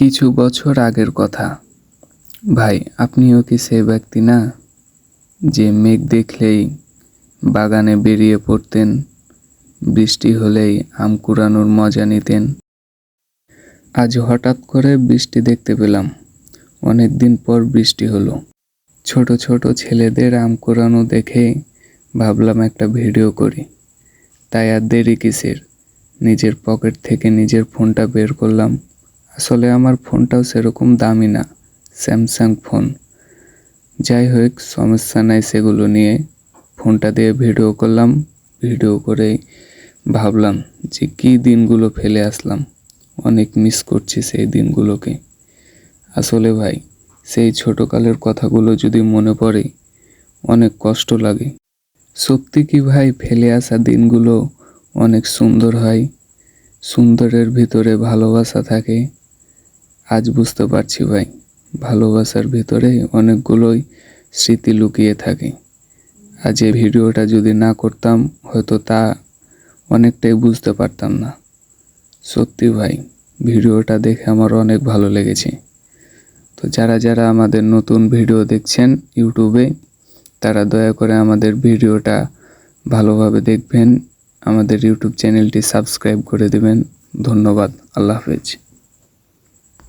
কিছু বছর আগের কথা। ভাই, আপনিও কি সেই ব্যক্তি না যে মেঘ দেখলেই বাগানে বেরিয়ে পড়তেন, বৃষ্টি হলেই আম কুড়ানোর মজা নিতেন? আজ হঠাৎ করে বৃষ্টি দেখতে পেলাম। অনেক দিন পর বৃষ্টি হলো। ছোট ছোট ছেলেদের আম কুড়ানো দেখে ভাবলাম একটা ভিডিও করি। তাই আর দেরি কিসের, নিজের পকেট থেকে নিজের ফোনটা বের করলাম। আসলে আমার ফোনটাও সেরকম দামি না, স্যামসাং ফোন। যাই হোক, সমস্যা নাই, সেগুলো নিয়ে ফোনটা দিয়ে ভিডিও করলাম। ভিডিও করে ভাবলাম যে কী দিনগুলো ফেলে আসলাম, অনেক মিস করছি সেই দিনগুলোকে। আসলে ভাই, সেই ছোটকালের কথাগুলো যদি মনে পড়ে অনেক কষ্ট লাগে। সত্যি কি ভাই, ফেলে আসা দিনগুলো অনেক সুন্দর হয়, সুন্দরের ভিতরে ভালোবাসা থাকে। আজ বুঝতে পারছি ভাই, ভালোবাসার ভিতরে অনেকগুলোই স্মৃতি লুকিয়ে থাকে। আজ এই ভিডিওটা যদি না করতাম হয়তো তা অনেকটাই বুঝতে পারতাম না। সত্যি ভাই, ভিডিওটা দেখে আমার অনেক ভালো লেগেছে। তো যারা যারা আমাদের নতুন ভিডিও দেখছেন ইউটিউবে, তারা দয়া করে আমাদের ভিডিওটা ভালোভাবে দেখবেন, আমাদের ইউটিউব চ্যানেলটি সাবস্ক্রাইব করে দেবেন। ধন্যবাদ। আল্লাহ হাফেজ।